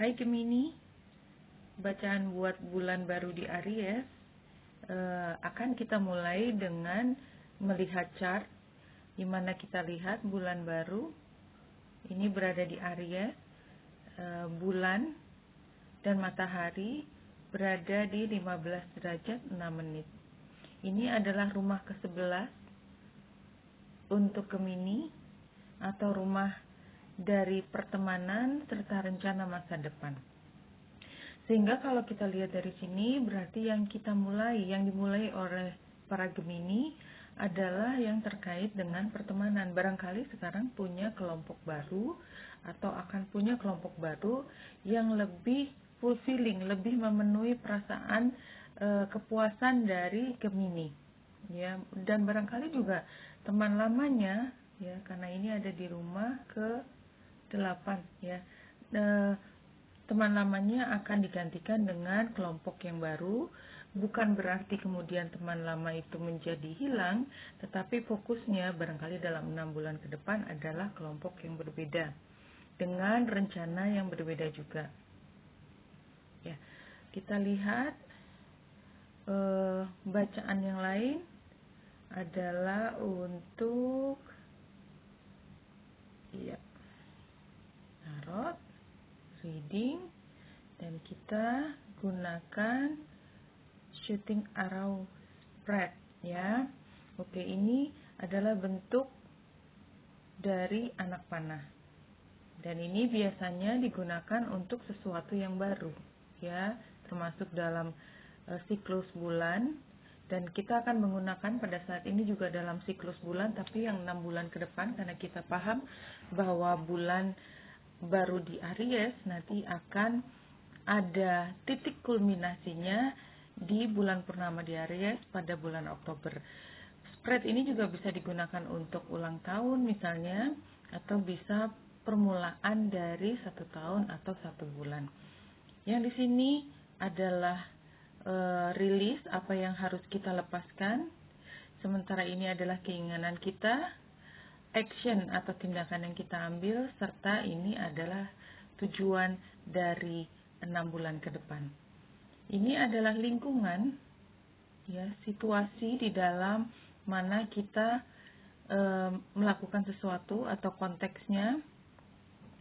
Hai Gemini, bacaan buat bulan baru di Aries akan kita mulai dengan melihat chart, di mana kita lihat bulan baru ini berada di Aries, bulan dan matahari berada di 15 derajat 6 menit. Ini adalah rumah ke-11 untuk Gemini atau rumah dari pertemanan serta rencana masa depan. Sehingga kalau kita lihat dari sini, berarti yang dimulai oleh para Gemini adalah yang terkait dengan pertemanan. Barangkali sekarang punya kelompok baru atau akan punya kelompok baru yang lebih fulfilling, lebih memenuhi perasaan kepuasan dari Gemini. Ya, dan barangkali juga teman lamanya, ya, karena ini ada di rumah ke-8, ya. Teman lamanya akan digantikan dengan kelompok yang baru. Bukan berarti kemudian teman lama itu menjadi hilang, tetapi fokusnya barangkali dalam 6 bulan ke depan adalah kelompok yang berbeda dengan rencana yang berbeda juga. Ya, kita lihat bacaan yang lain adalah untuk tarot reading, dan kita gunakan shooting arrow spread, ya. Oke, ini adalah bentuk dari anak panah, dan ini biasanya digunakan untuk sesuatu yang baru, ya, termasuk dalam siklus bulan. Dan kita akan menggunakan pada saat ini juga dalam siklus bulan, tapi yang 6 bulan ke depan, karena kita paham bahwa bulan baru di Aries nanti akan ada titik kulminasinya di bulan purnama di Aries pada bulan Oktober. Spread ini juga bisa digunakan untuk ulang tahun misalnya, atau bisa permulaan dari 1 tahun atau 1 bulan. Yang di sini adalah rilis apa yang harus kita lepaskan, sementara ini adalah keinginan kita, action atau tindakan yang kita ambil, serta ini adalah tujuan dari 6 bulan ke depan. Ini adalah lingkungan, ya, situasi di dalam mana kita melakukan sesuatu atau konteksnya.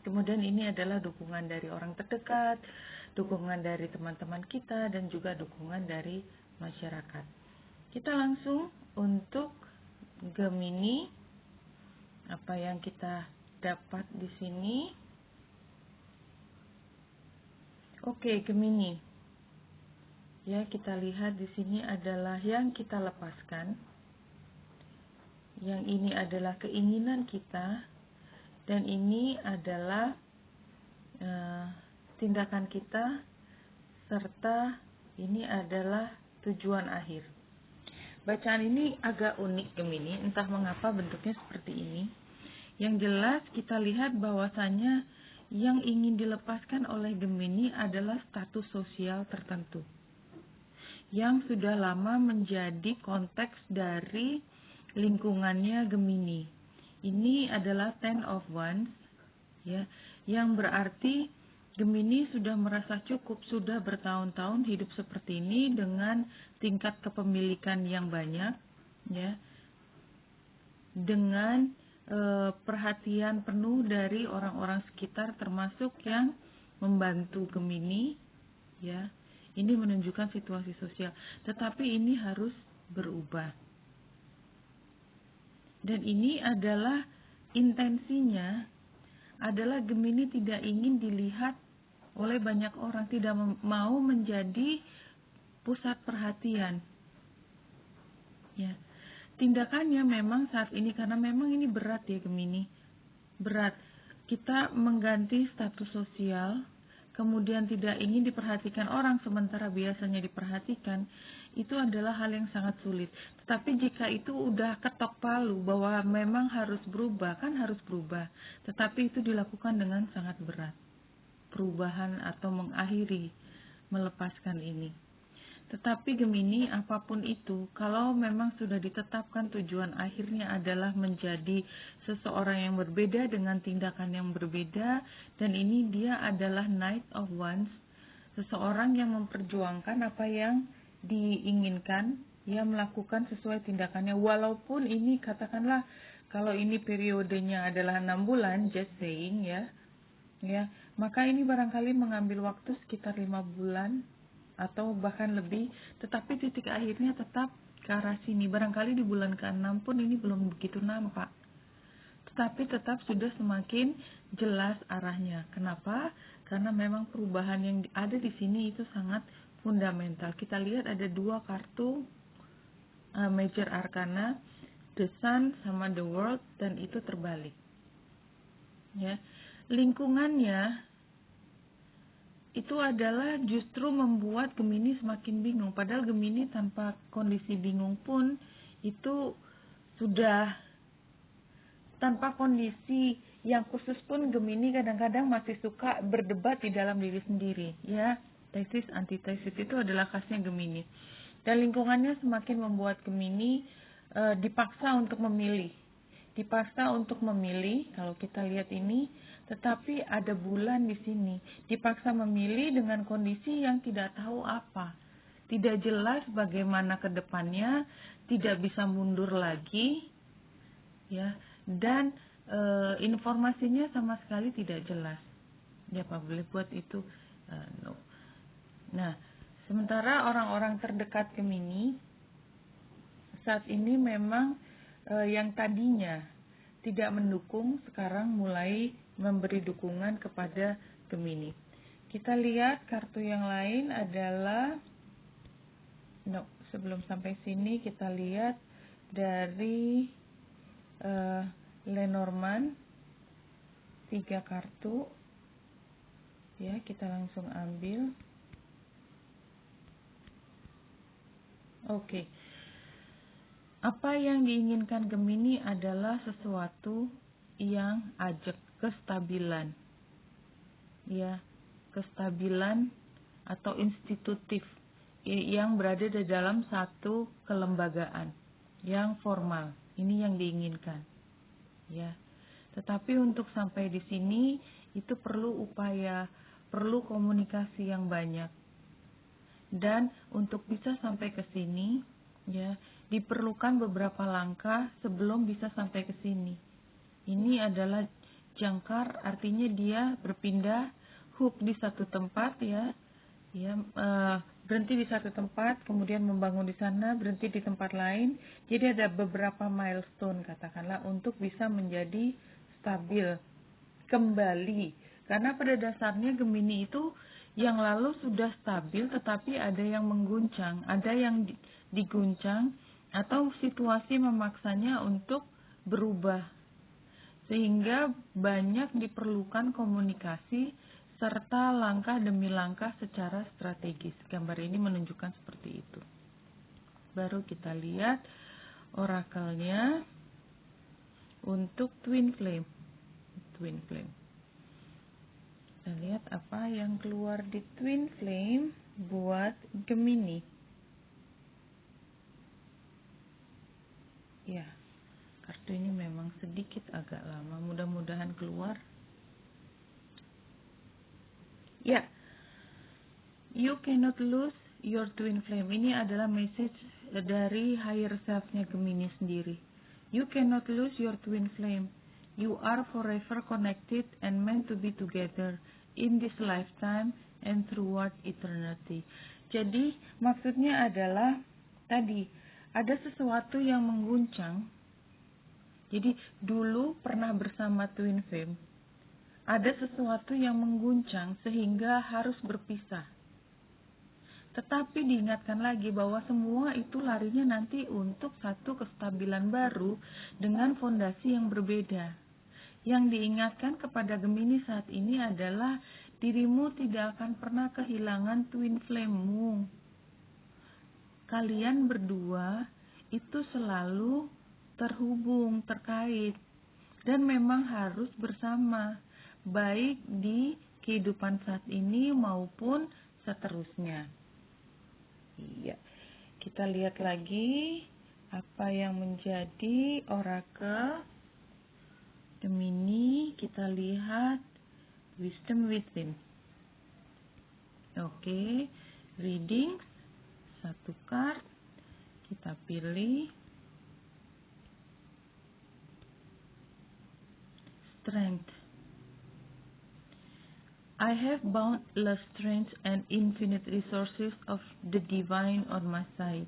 Kemudian ini adalah dukungan dari orang terdekat, dukungan dari teman-teman kita, dan juga dukungan dari masyarakat. Kita langsung untuk Gemini, apa yang kita dapat di sini. Oke, Gemini. Ya, kita lihat di sini adalah yang kita lepaskan. Yang ini adalah keinginan kita, dan ini adalah tindakan kita, serta ini adalah tujuan akhir. Bacaan ini agak unik Gemini, entah mengapa bentuknya seperti ini. Yang jelas kita lihat bahwasanya yang ingin dilepaskan oleh Gemini adalah status sosial tertentu yang sudah lama menjadi konteks dari lingkungannya Gemini. Ini adalah Ten of Wands, ya, yang berarti Gemini sudah merasa cukup, sudah bertahun-tahun hidup seperti ini dengan tingkat kepemilikan yang banyak, ya, dengan perhatian penuh dari orang-orang sekitar, termasuk yang membantu Gemini, ya. Ini menunjukkan situasi sosial, tetapi ini harus berubah. Dan ini adalah intensinya adalah Gemini tidak ingin dilihat oleh banyak orang, tidak mau menjadi pusat perhatian. Ya. Tindakannya memang saat ini, karena memang ini berat ya Gemini. Berat. Kita mengganti status sosial, kemudian tidak ingin diperhatikan orang sementara biasanya diperhatikan, itu adalah hal yang sangat sulit. Tetapi jika itu udah ketok palu bahwa memang harus berubah, kan harus berubah. Tetapi itu dilakukan dengan sangat berat. Perubahan atau mengakhiri, melepaskan ini. Tetapi Gemini, apapun itu, kalau memang sudah ditetapkan tujuan akhirnya adalah menjadi seseorang yang berbeda dengan tindakan yang berbeda, dan ini dia adalah Knight of Wands, seseorang yang memperjuangkan apa yang diinginkan, ia melakukan sesuai tindakannya, walaupun ini katakanlah kalau ini periodenya adalah 6 bulan, just saying ya, maka ini barangkali mengambil waktu sekitar 5 bulan atau bahkan lebih, tetapi titik akhirnya tetap ke arah sini. Barangkali di bulan ke-6 pun ini belum begitu nampak, tetapi tetap sudah semakin jelas arahnya. Kenapa? Karena memang perubahan yang ada di sini itu sangat fundamental. Kita lihat ada dua kartu major arcana, the sun sama the world, dan itu terbalik. Ya, lingkungannya itu adalah justru membuat Gemini semakin bingung. Padahal Gemini tanpa kondisi bingung pun itu sudah, tanpa kondisi yang khusus pun Gemini kadang-kadang masih suka berdebat di dalam diri sendiri. Ya, tesis antitesis itu adalah khasnya Gemini. Dan lingkungannya semakin membuat Gemini dipaksa untuk memilih. Dipaksa untuk memilih, kalau kita lihat ini, tetapi ada bulan di sini. Dipaksa memilih dengan kondisi yang tidak tahu apa. Tidak jelas bagaimana ke depannya, tidak bisa mundur lagi, ya, dan informasinya sama sekali tidak jelas. Ya, Pak, boleh buat itu no. Nah, sementara orang-orang terdekat Gemini saat ini memang yang tadinya tidak mendukung sekarang mulai memberi dukungan kepada Gemini. Kita lihat kartu yang lain adalah sebelum sampai sini kita lihat dari Lenormand 3 kartu. Ya, kita langsung ambil. Oke. Apa yang diinginkan Gemini adalah sesuatu yang ajak, kestabilan. Ya, kestabilan atau institutif yang berada di dalam satu kelembagaan yang formal. Ini yang diinginkan. Ya. Tetapi untuk sampai di sini itu perlu upaya, perlu komunikasi yang banyak. Dan untuk bisa sampai ke sini, ya, diperlukan beberapa langkah sebelum bisa sampai ke sini. Ini adalah jangkar, artinya dia berpindah hook di satu tempat, ya, berhenti di satu tempat, kemudian membangun di sana, berhenti di tempat lain. Jadi ada beberapa milestone katakanlah untuk bisa menjadi stabil kembali. Karena pada dasarnya Gemini itu yang lalu sudah stabil, tetapi ada yang mengguncang, ada yang diguncang, atau situasi memaksanya untuk berubah. Sehingga banyak diperlukan komunikasi serta langkah demi langkah secara strategis. Gambar ini menunjukkan seperti itu. Baru kita lihat orakelnya untuk twin flame. Twin flame. Kita lihat apa yang keluar di twin flame buat Gemini. Ya, kartu ini memang sedikit agak lama, mudah-mudahan keluar. Ya, you cannot lose your twin flame. Ini adalah message dari higher self-nya Gemini sendiri. You cannot lose your twin flame. You are forever connected and meant to be together in this lifetime and throughout eternity. Jadi maksudnya adalah tadi ada sesuatu yang mengguncang. Jadi dulu pernah bersama twin flame. Ada sesuatu yang mengguncang sehingga harus berpisah. Tetapi diingatkan lagi bahwa semua itu larinya nanti untuk satu kestabilan baru dengan fondasi yang berbeda. Yang diingatkan kepada Gemini saat ini adalah dirimu tidak akan pernah kehilangan twin flame-mu. Kalian berdua itu selalu terhubung, terkait, dan memang harus bersama, baik di kehidupan saat ini maupun seterusnya. Iya. Kita lihat lagi apa yang menjadi oracle Gemini. Kita lihat wisdom within. Oke, reading satu card. Kita pilih strength. I have boundless strength and infinite resources of the divine on my side.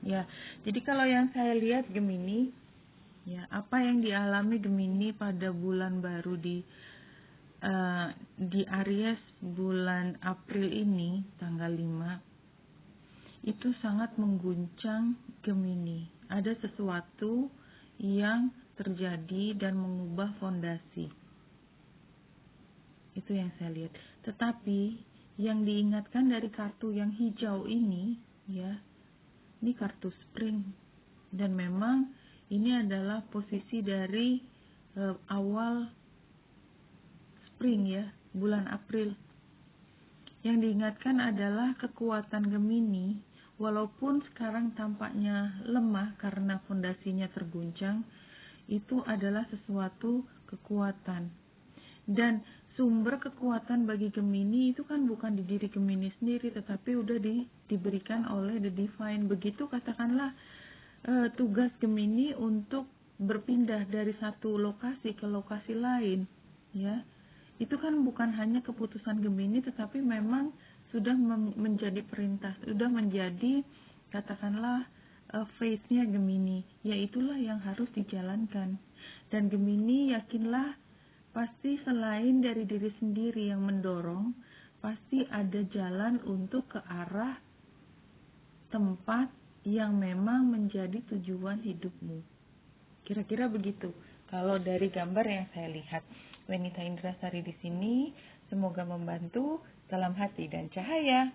Ya, jadi kalau yang saya lihat Gemini, ya, apa yang dialami Gemini pada bulan baru di Aries bulan April ini, tanggal 5, itu sangat mengguncang Gemini. Ada sesuatu yang terjadi dan mengubah fondasi. Itu yang saya lihat. Tetapi yang diingatkan dari kartu yang hijau ini, ya, ini kartu spring. Dan memang ini adalah posisi dari awal spring, ya, bulan April. Yang diingatkan adalah kekuatan Gemini, walaupun sekarang tampaknya lemah karena fondasinya terguncang, itu adalah sesuatu kekuatan. Dan sumber kekuatan bagi Gemini itu kan bukan di diri Gemini sendiri, tetapi udah diberikan oleh the divine. Begitu katakanlah tugas Gemini untuk berpindah dari satu lokasi ke lokasi lain, ya, itu kan bukan hanya keputusan Gemini, tetapi memang sudah menjadi perintah, sudah menjadi katakanlah phase-nya Gemini, yaitulah yang harus dijalankan. Dan Gemini, yakinlah, pasti selain dari diri sendiri yang mendorong, pasti ada jalan untuk ke arah tempat yang memang menjadi tujuan hidupmu. Kira-kira begitu. Kalau dari gambar yang saya lihat, Wenita Indrasari di sini, semoga membantu. Salam hati dan cahaya.